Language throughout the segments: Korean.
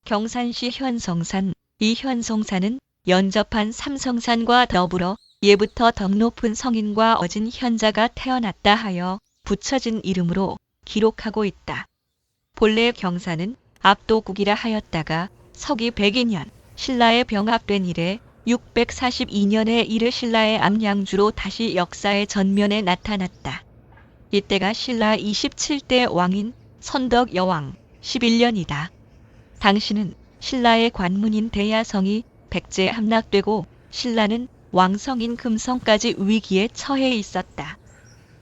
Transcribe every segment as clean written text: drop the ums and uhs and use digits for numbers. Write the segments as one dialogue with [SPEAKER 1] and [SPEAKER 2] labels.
[SPEAKER 1] 경산시 현성산. 이 현성산은 연접한 삼성산과 더불어 예부터 덕 높은 성인과 어진 현자가 태어났다 하여 붙여진 이름으로 기록하고 있다. 본래 경산은 압도국이라 하였다가 서기 102년 신라에 병합된 이래 642년에 이르 신라의 암양주로 다시 역사의 전면에 나타났다. 이때가 신라 27대 왕인 선덕 여왕 11년이다. 당시는 신라의 관문인 대야성이 백제에 함락되고 신라는 왕성인 금성까지 위기에 처해 있었다.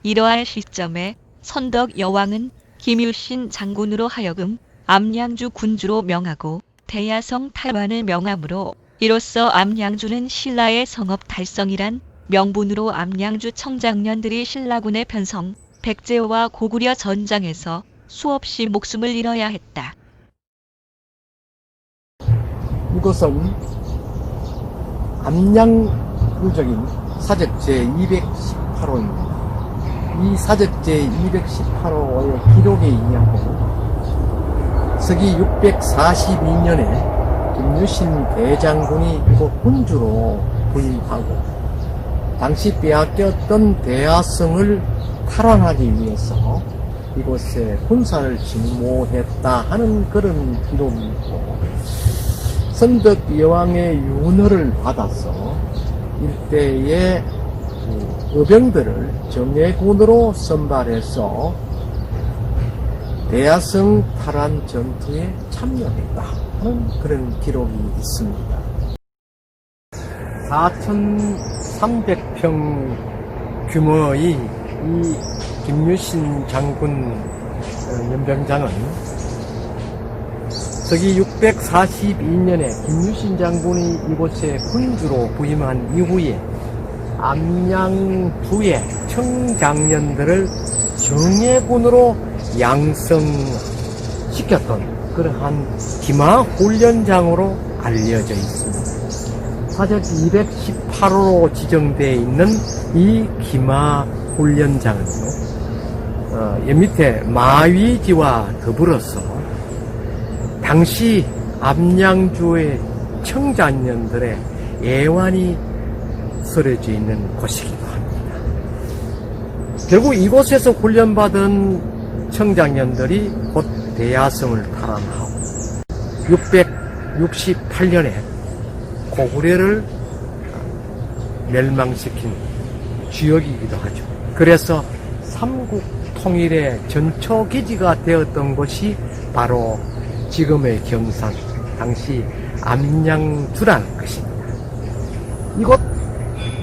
[SPEAKER 1] 이러한 시점에 선덕 여왕은 김유신 장군으로 하여금 암양주 군주로 명하고 대야성 탈환을 명함으로 이로써 암양주는 신라의 성업 달성이란 명분으로 암양주 청장년들이 신라군의 편성, 백제와 고구려 전장에서 수없이 목숨을 잃어야 했다.
[SPEAKER 2] 이곳은 암양주적인 사적 제218호입니다. 이 사적 제218호의 기록에 의하면 서기 642년에 김유신 대장군이 이곳 군주로 부임하고 당시 빼앗겼던 대하성을 탈환하기 위해서 이곳에 군사를 직무했다 하는 그런 기록이 있고, 선덕 여왕의 윤허를 받아서 일대의 의병들을 정예군으로 선발해서 대야성 탈환 전투에 참여했다 하는 그런 기록이 있습니다. 4,300평 규모의 이 김유신 장군 연병장은 서기 642년에 김유신 장군이 이곳에 군주로 부임한 이후에 암양주의 청장년들을 정예군으로 양성시켰던 그러한 기마훈련장으로 알려져 있습니다. 사적 218호로 지정되어 있는 이 기마훈련장은요, 밑에 마위지와 더불어서 당시 암양주의 청장년들의 애환이 서려져 있는 곳이기도 합니다. 결국 이곳에서 훈련받은 청장년들이 곧 대야성을 탈환하고 668년에 고구려를 멸망시킨 지역이기도 하죠. 그래서 삼국 통일의 전초기지가 되었던 곳이 바로 지금의 경산, 당시 암양주라는 것입니다. 이곳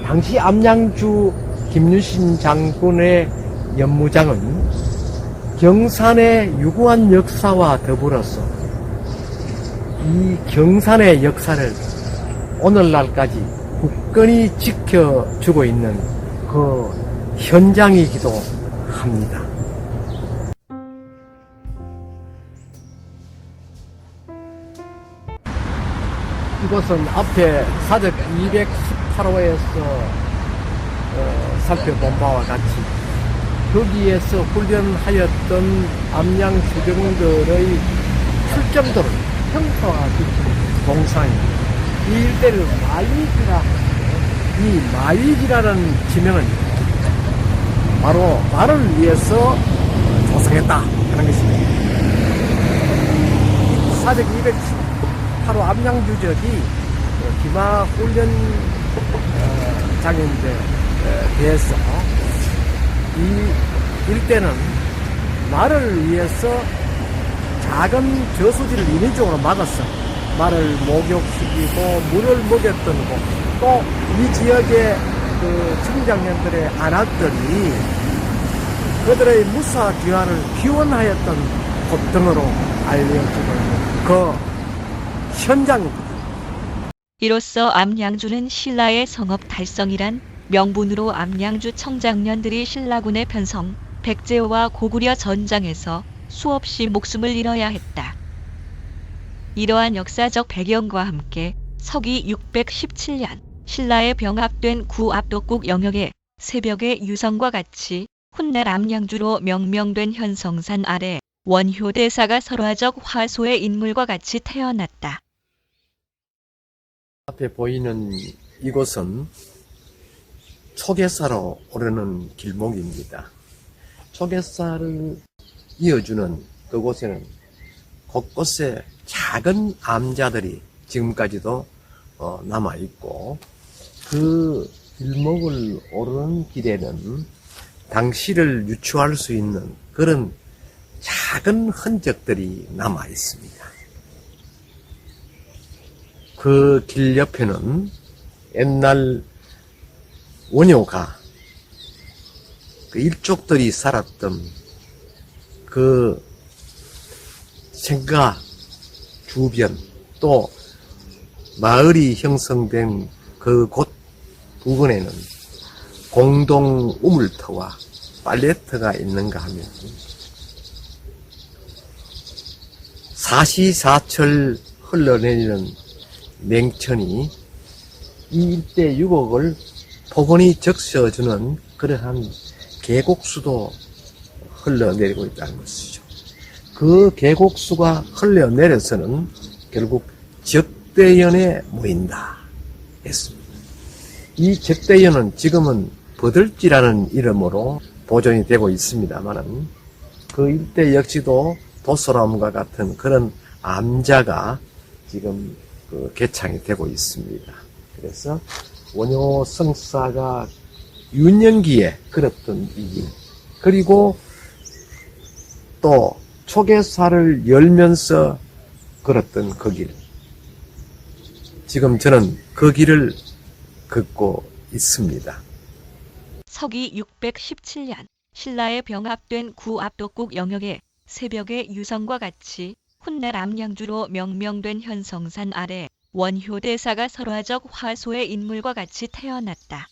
[SPEAKER 2] 당시 암양주 김유신 장군의 연무장은 경산의 유구한 역사와 더불어서 이 경산의 역사를 오늘날까지 굳건히 지켜주고 있는 그 현장이기도 합니다. 이곳은 앞에 사적 218호에서 살펴본 바와 같이 거기에서 훈련하였던 암양 수병들의 출정도를 평가하기 동상입니다. 이 일대를 마위지라 하는데, 이 마위지라는 지명은 바로 말을 위해서 조성했다 하는 것입니다. 사적 218호 암양주적이 기마훈련장인데 대해서 이 일대는 말을 위해서 작은 저수지를 인위적으로 막았어. 말을 목욕시키고 물을 먹였던 곳, 또 이 지역의 그 청장년들의 아낙들이 그들의 무사 귀환을 기원하였던 곳 등으로 알려지고 있는 그 현장입니다.
[SPEAKER 1] 이로써 암양주는 신라의 성업 달성이란 명분으로 암양주 청장년들이 신라군의 편성, 백제와 고구려 전장에서 수없이 목숨을 잃어야 했다. 이러한 역사적 배경과 함께 서기 617년 신라에 병합된 구압독국 영역에 새벽의 유성과 같이 훗날 암양주로 명명된 현성산 아래 원효 대사가 설화적 화소의 인물과 같이 태어났다.
[SPEAKER 2] 앞에 보이는 이곳은 초계사로 오르는 길목입니다. 초계사를 이어주는 그곳에는 곳곳에 작은 암자들이 지금까지도 남아있고, 그 길목을 오르는 길에는 당시를 유추할 수 있는 그런 작은 흔적들이 남아있습니다. 그 길 옆에는 옛날 원효가 그 일족들이 살았던 그 생가 주변, 또 마을이 형성된 그 곳 부근에는 공동 우물터와 빨래터가 있는가 하면 사시사철 흘러내리는 냉천이 이 일대 유곡을 포근히 적셔주는 그러한 계곡수도 흘러내리고 있다는 것이죠. 그 계곡수가 흘러내려서는 결국 적대연에 모인다 했습니다. 이 적대연은 지금은 버들지라는 이름으로 보존이 되고 있습니다만은, 그 일대 역시도 도소람과 같은 그런 암자가 지금 개창이 되고 있습니다. 그래서 원효 성사가 유년기에 걸었던 이 길, 그리고 또 초계사를 열면서 걸었던 그 길, 지금 저는 그 길을 걷고 있습니다.
[SPEAKER 1] 서기 617년 신라에 병합된 구압독국 영역에 새벽의 유성과 같이 훗날 암양주로 명명된 현성산 아래 원효 대사가 설화적 화소의 인물과 같이 태어났다.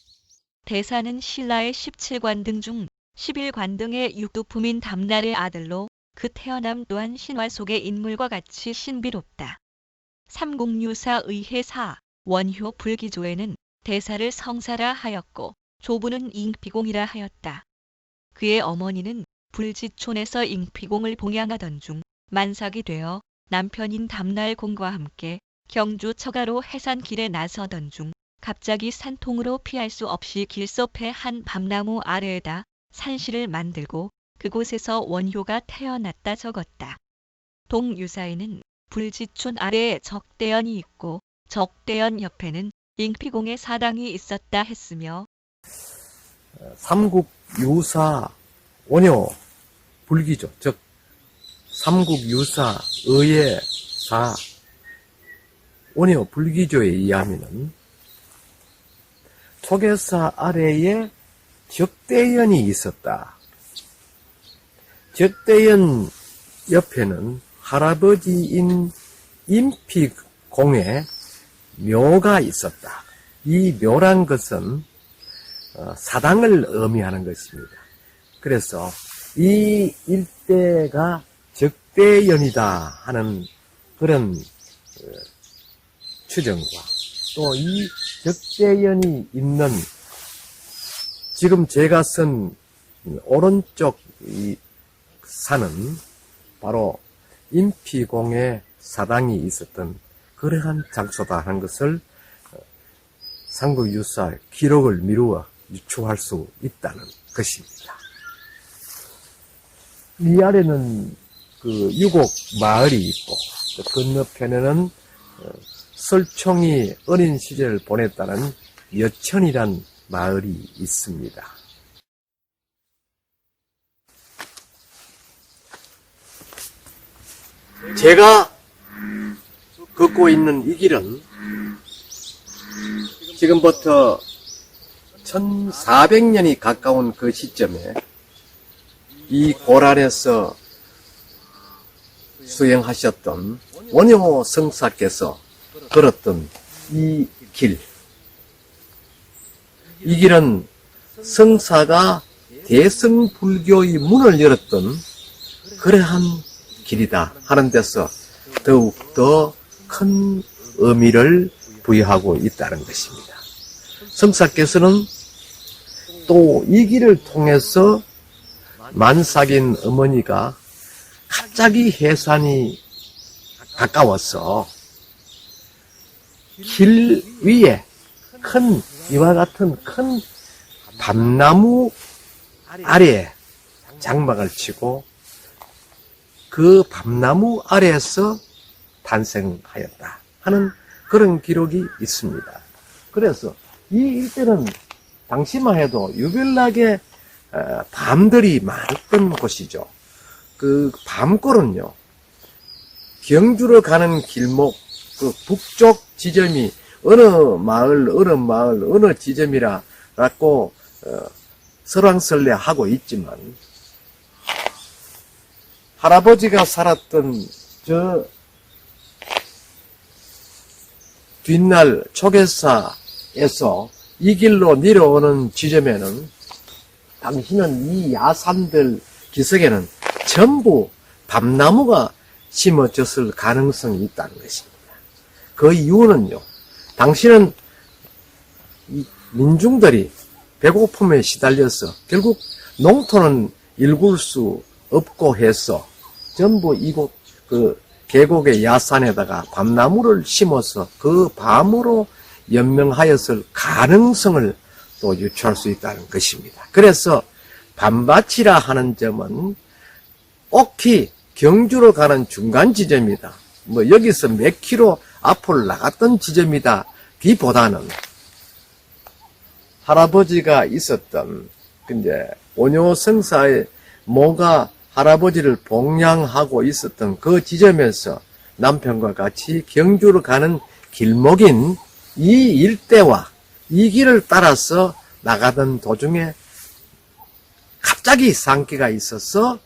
[SPEAKER 1] 대사는 신라의 17관 등 중 11관 등의 육두품인 담날의 아들로 그 태어남 또한 신화 속의 인물과 같이 신비롭다. 삼국유사 의해사 원효 불기조에는 대사를 성사라 하였고 조부는 잉피공이라 하였다. 그의 어머니는 불지촌에서 잉피공을 봉양하던 중 만삭이 되어 남편인 담날공과 함께 경주 처가로 해산길에 나서던 중 갑자기 산통으로 피할 수 없이 길섭해 한 밤나무 아래에다 산실을 만들고 그곳에서 원효가 태어났다 적었다. 동유사에는 불지촌 아래에 적대연이 있고 적대연 옆에는 잉피공의 사당이 있었다 했으며,
[SPEAKER 2] 삼국유사 원효 불기조, 즉 삼국유사 의해사 원효 불기조에 의하면은 초계사 아래에 적대연이 있었다. 적대연 옆에는 할아버지인 임피공의 묘가 있었다. 이 묘란 것은 사당을 의미하는 것입니다. 그래서 이 일대가 적대연이다 하는 그런 추정과, 또 이 적대연이 있는 지금 제가 쓴 오른쪽 이 산은 바로 임피공의 사당이 있었던 그러한 장소다 하는 것을 삼국유사 기록을 미루어 유추할 수 있다는 것입니다. 이 아래는 그 유곡 마을이 있고, 건너편에는 설총이 어린 시절을 보냈다는 여천이란 마을이 있습니다. 제가 걷고 있는 이 길은 지금부터 1400년이 가까운 그 시점에 이 고란에서 수행하셨던 원효 성사께서 걸었던 이 길, 이 길은 성사가 대승불교의 문을 열었던 그러한 길이다 하는 데서 더욱더 큰 의미를 부여하고 있다는 것입니다. 성사께서는 또 이 길을 통해서 만삭인 어머니가
[SPEAKER 3] 갑자기 해산이 가까웠어. 길 위에 이와 같은 큰 밤나무 아래에 장막을 치고 그 밤나무 아래에서 탄생하였다 하는 그런 기록이 있습니다. 그래서 이 일대는 당시만 해도 유별나게 밤들이 많았던 곳이죠. 그 밤골은요, 경주로 가는 길목 그 북쪽 지점이 어느 마을 어느 지점이라 갖고 설왕설래하고 있지만, 할아버지가 살았던 저 뒷날 초계사에서 이 길로 내려오는 지점에는 당시는 이 야산들 기슭에는 전부 밤나무가 심어졌을 가능성이 있다는 것입니다. 그 이유는요, 당시는 이 민중들이 배고픔에 시달려서 결국 농토는 일굴 수 없고 해서 전부 이곳 그 계곡의 야산에다가 밤나무를 심어서 그 밤으로 연명하였을 가능성을 또 유추할 수 있다는 것입니다. 그래서 밤밭이라 하는 점은 옥히 경주로 가는 중간 지점이다. 뭐 여기서 몇 킬로 앞으로 나갔던 지점이다. 기보다는 할아버지가 있었던 이제 원효성사의 모가 할아버지를 봉양하고 있었던 그 지점에서 남편과 같이 경주로 가는 길목인 이 일대와 이 길을 따라서 나가던 도중에 갑자기 산기가 있어서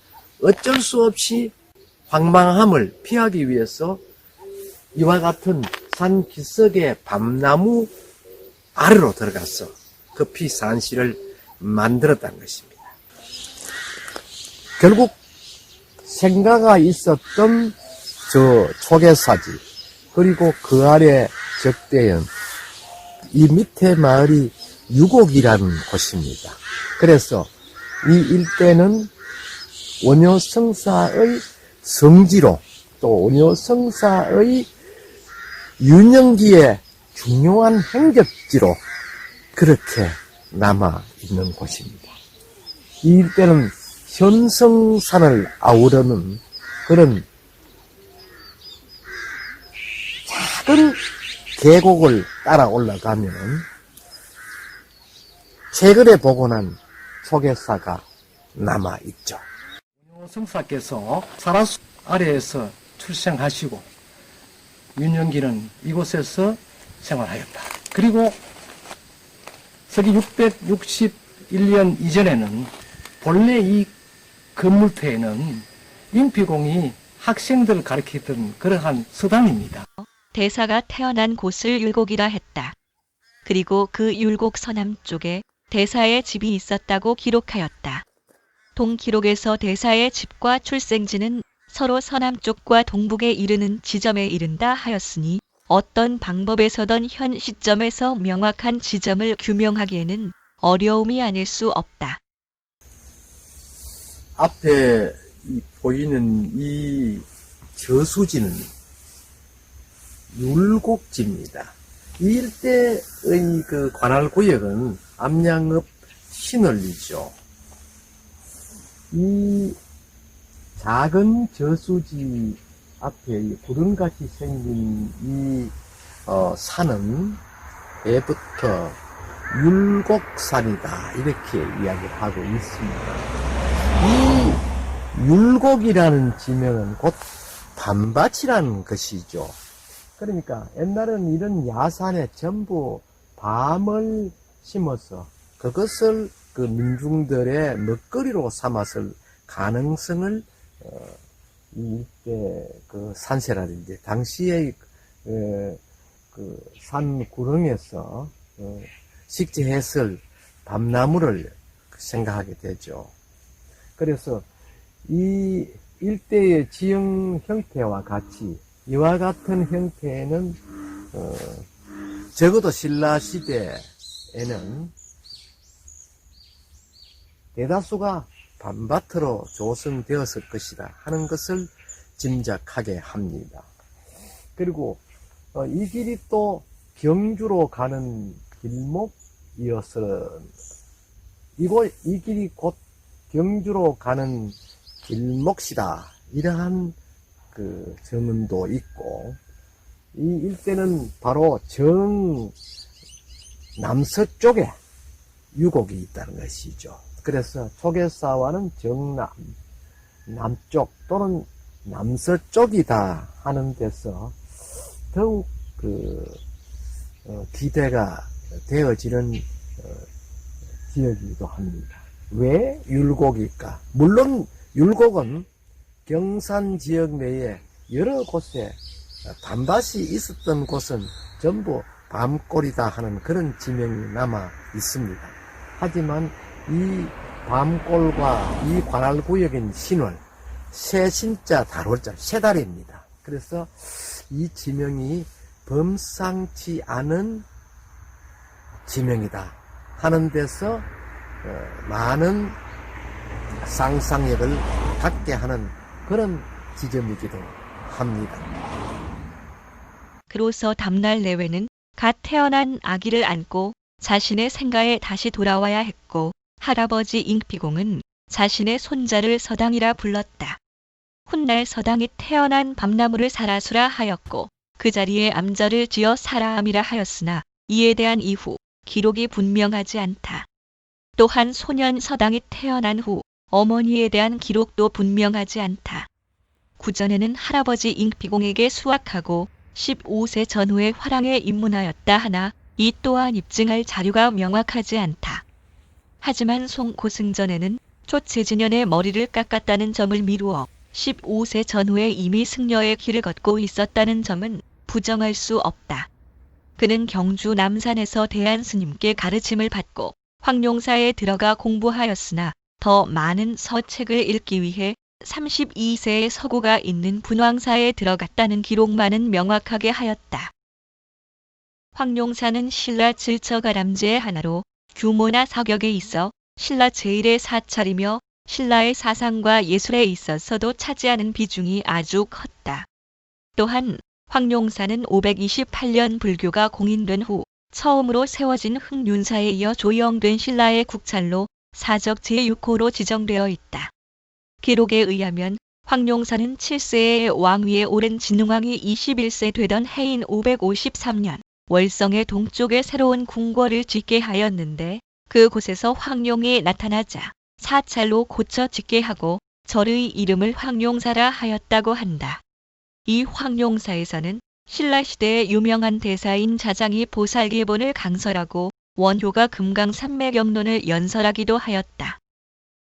[SPEAKER 3] 어쩔 수 없이 황망함을 피하기 위해서 이와 같은 산 기슭의 밤나무 아래로 들어가서 급히 산시를 만들었다는 것입니다. 결국 생가가 있었던 저 초계사지, 그리고 그 아래 적대현, 이 밑에 마을이 유곡이라는 곳입니다. 그래서 이 일대는 원효성사의 성지로, 또 원효성사의 유년기의 중요한 행적지로 그렇게 남아 있는 곳입니다. 이 일대는 현성산을 아우르는 그런 작은 계곡을 따라 올라가면 최근에 복원한 초계사가 남아 있죠. 성사께서 사라수 아래에서 출생하시고 윤영기는 이곳에서 생활하였다. 그리고 서기 661년 이전에는 본래 이 건물터에는 임피공이 학생들을 가르치던 그러한 서당입니다.
[SPEAKER 1] 대사가 태어난 곳을 율곡이라 했다. 그리고 그 율곡 서남쪽에 대사의 집이 있었다고 기록하였다. 동기록에서 대사의 집과 출생지는 서로 서남쪽과 동북에 이르는 지점에 이른다 하였으니 어떤 방법에서든 현 시점에서 명확한 지점을 규명하기에는 어려움이 아닐 수 없다.
[SPEAKER 3] 앞에 보이는 이 저수지는 율곡지입니다. 이 일대의 그 관할구역은 암양읍 신월리죠. 이 작은 저수지 앞에 구름같이 생긴 이 산은 예부터 율곡산이다 이렇게 이야기하고 있습니다. 이 율곡이라는 지명은 곧 밤밭이라는 것이죠. 그러니까 옛날에는 이런 야산에 전부 밤을 심어서 그것을 그 민중들의 먹거리로 삼았을 가능성을 이때 그 산세라든지 당시의 그 산 구렁에서 식재했을 밤나무를 생각하게 되죠. 그래서 이 일대의 지형 형태와 같이 이와 같은 형태는 적어도 신라 시대에는 대다수가 밤밭으로 조성되었을 것이다 하는 것을 짐작하게 합니다. 그리고 이 길이 또 경주로 가는 길목이어서 이 길이 곧 경주로 가는 길목이다 이러한 그 전문도 있고, 이 일대는 바로 정 남서쪽에 유곡이 있다는 것이죠. 그래서 초계사와는 정남, 남쪽 또는 남서쪽이다 하는 데서 더욱 기대가 되어지는 지역이기도 합니다. 왜 율곡일까? 물론 율곡은 경산 지역 내에 여러 곳에 밤밭이 있었던 곳은 전부 밤골이다 하는 그런 지명이 남아 있습니다. 하지만 이 밤골과 이 관할구역인 신월, 새신자 다롤자, 새달입니다. 그래서 이 지명이 범상치 않은 지명이다 하는 데서 많은 상상력을 갖게 하는 그런 지점이기도 합니다.
[SPEAKER 1] 그로서 다음날 내외는 갓 태어난 아기를 안고 자신의 생가에 다시 돌아와야 했고, 할아버지 잉피공은 자신의 손자를 서당이라 불렀다. 훗날 서당이 태어난 밤나무를 사라수라 하였고, 그 자리에 암자를 지어 사라암이라 하였으나 이에 대한 이후 기록이 분명하지 않다. 또한 소년 서당이 태어난 후 어머니에 대한 기록도 분명하지 않다. 구전에는 할아버지 잉피공에게 수학하고 15세 전후에 화랑에 입문하였다 하나 이 또한 입증할 자료가 명확하지 않다. 하지만 송고승전에는 초체진년의 머리를 깎았다는 점을 미루어 15세 전후에 이미 승려의 길을 걷고 있었다는 점은 부정할 수 없다. 그는 경주 남산에서 대안스님께 가르침을 받고 황룡사에 들어가 공부하였으나 더 많은 서책을 읽기 위해 32세의 서구가 있는 분황사에 들어갔다는 기록만은 명확하게 하였다. 황룡사는 신라 질처가람제의 하나로 규모나 사격에 있어 신라 제1의 사찰이며 신라의 사상과 예술에 있어서도 차지하는 비중이 아주 컸다. 또한 황룡사는 528년 불교가 공인된 후 처음으로 세워진 흑륜사에 이어 조영된 신라의 국찰로 사적 제6호로 지정되어 있다. 기록에 의하면 황룡사는 7세의 왕위에 오른 진흥왕이 21세 되던 해인 553년 월성의 동쪽에 새로운 궁궐을 짓게 하였는데, 그곳에서 황룡이 나타나자 사찰로 고쳐 짓게 하고 절의 이름을 황룡사라 하였다고 한다. 이 황룡사에서는 신라시대의 유명한 대사인 자장이 보살기본을 강설하고 원효가 금강산맥영론을 연설하기도 하였다.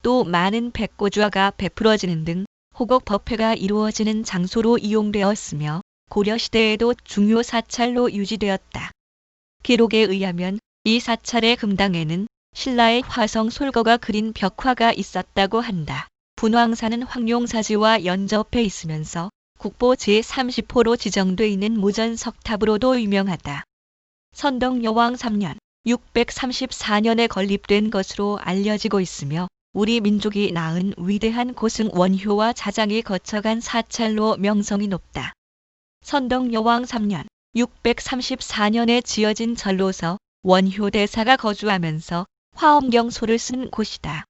[SPEAKER 1] 또 많은 백고주화가 베풀어지는 등 호곡 법회가 이루어지는 장소로 이용되었으며 고려시대에도 중요 사찰로 유지되었다. 기록에 의하면 이 사찰의 금당에는 신라의 화성 솔거가 그린 벽화가 있었다고 한다. 분황사는 황룡사지와 연접해 있으면서 국보 제30호로 지정돼 있는 무전석탑으로도 유명하다. 선덕여왕 3년 634년에 건립된 것으로 알려지고 있으며 우리 민족이 낳은 위대한 고승 원효와 자장이 거쳐간 사찰로 명성이 높다. 선덕여왕 3년 634년에 지어진 절로서 원효 대사가 거주하면서 화엄경소를 쓴 곳이다.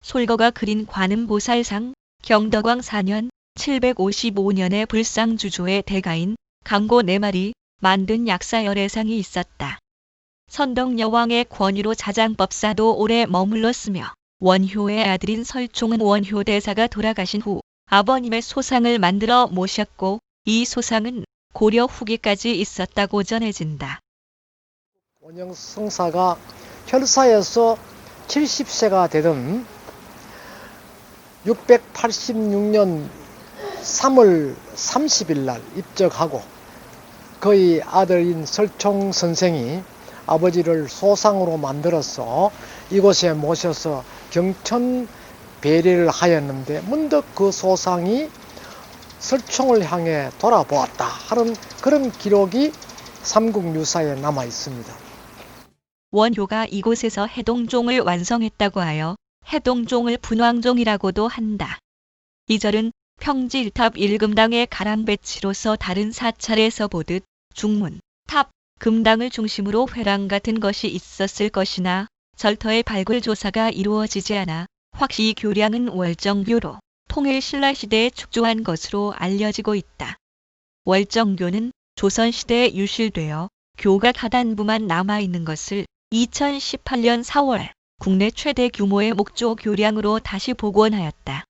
[SPEAKER 1] 솔거가 그린 관음보살상, 경덕왕 4년 755년에 불상주조의 대가인 강고 4마리 만든 약사열애상이 있었다. 선덕여왕의 권위로 자장법사도 오래 머물렀으며 원효의 아들인 설총은 원효 대사가 돌아가신 후 아버님의 소상을 만들어 모셨고, 이 소상은 고려 후기까지 있었다고 전해진다.
[SPEAKER 2] 원영성사가 혈사에서 70세가 되던 686년 3월 30일 날 입적하고, 그의 아들인 설총 선생이 아버지를 소상으로 만들어서 이곳에 모셔서 경천 배례를 하였는데, 문득 그 소상이 설총을 향해 돌아보았다 하는 그런 기록이 삼국유사에 남아 있습니다.
[SPEAKER 1] 원효가 이곳에서 해동종을 완성했다고 하여 해동종을 분황종이라고도 한다. 이 절은 평지일탑 1금당의 가랑배치로서 다른 사찰에서 보듯 중문, 탑, 금당을 중심으로 회랑 같은 것이 있었을 것이나 절터의 발굴 조사가 이루어지지 않아 확실히 교량은 월정교로 통일신라시대에 축조한 것으로 알려지고 있다. 월정교는 조선시대에 유실되어 교각 하단부만 남아있는 것을 2018년 4월 국내 최대 규모의 목조 교량으로 다시 복원하였다.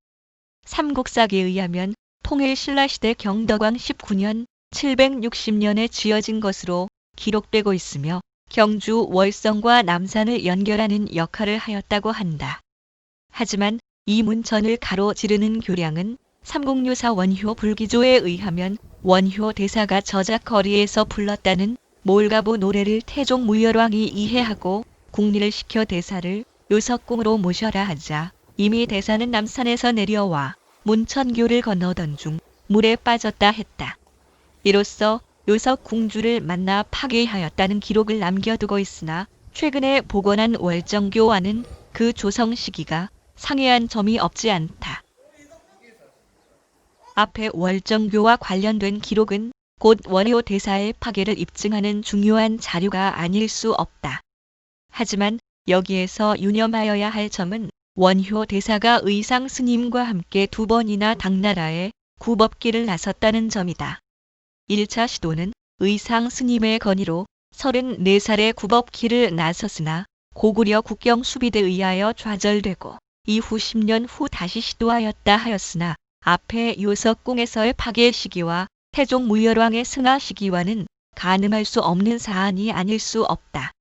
[SPEAKER 1] 삼국사기에 의하면 통일신라시대 경덕왕 19년 760년에 지어진 것으로 기록되고 있으며 경주 월성과 남산을 연결하는 역할을 하였다고 한다. 하지만 이 문천을 가로지르는 교량은 삼국유사 원효 불기조에 의하면 원효 대사가 저작거리에서 불렀다는 몰가부 노래를 태종 무열왕이 이해하고 국리를 시켜 대사를 요석궁으로 모셔라 하자 이미 대사는 남산에서 내려와 문천교를 건너던 중 물에 빠졌다 했다. 이로써 요석궁주를 만나 파괴하였다는 기록을 남겨두고 있으나 최근에 복원한 월정교와는 그 조성 시기가 상이한 점이 없지 않다. 앞에 월정교와 관련된 기록은 곧 원효 대사의 파괴를 입증하는 중요한 자료가 아닐 수 없다. 하지만 여기에서 유념하여야 할 점은 원효 대사가 의상 스님과 함께 2번이나 당나라에 굽업기를 나섰다는 점이다. 1차 시도는 의상 스님의 건의로 34살에 굽업기를 나섰으나 고구려 국경 수비대에 의하여 좌절되고 이후 10년 후 다시 시도하였다 하였으나 앞에 요석궁에서의 파괴 시기와 태종 무열왕의 승하 시기와는 가늠할 수 없는 사안이 아닐 수 없다.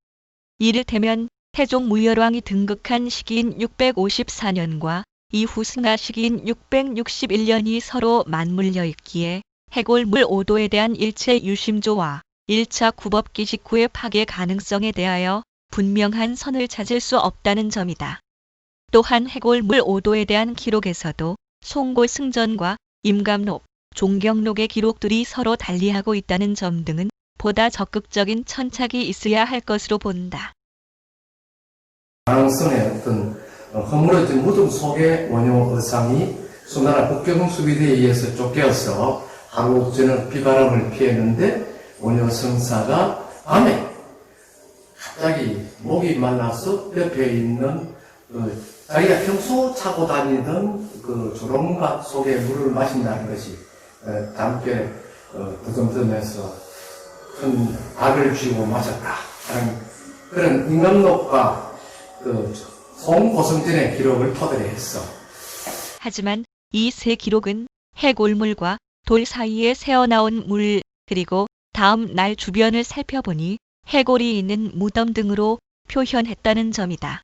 [SPEAKER 1] 이를테면 태종 무열왕이 등극한 시기인 654년과 이후 승하 시기인 661년이 서로 맞물려 있기에 해골물 5도에 대한 일체 유심조와 1차 굽업기 직후의 파괴 가능성에 대하여 분명한 선을 찾을 수 없다는 점이다. 또한 해골물 5도에 대한 기록에서도 송고승전과 임감록, 종경록의 기록들이 서로 달리하고 있다는 점 등은 보다 적극적인 천착이 있어야 할 것으로 본다.
[SPEAKER 2] 가능성의 어떤 허물어진 무덤 속에 원효 의상이 수나라 국경 수비대에 의해서 쫓겨서 하루 저녁 비바람을 피했는데 원효 성사가 밤에 갑자기 목이 말라서 옆에 있는 자기가 평소 차고 다니던 그 조롱박 속에 물을 마신다는 것이 담께 더듬으면서 큰 악을 쥐고 마셨다 하는 그런 임감록과 그 송고승전의 기록을 토대로 했어.
[SPEAKER 1] 하지만 이 세 기록은 해골물과 돌 사이에 새어나온 물 그리고 다음 날 주변을 살펴보니 해골이 있는 무덤 등으로 표현했다는 점이다.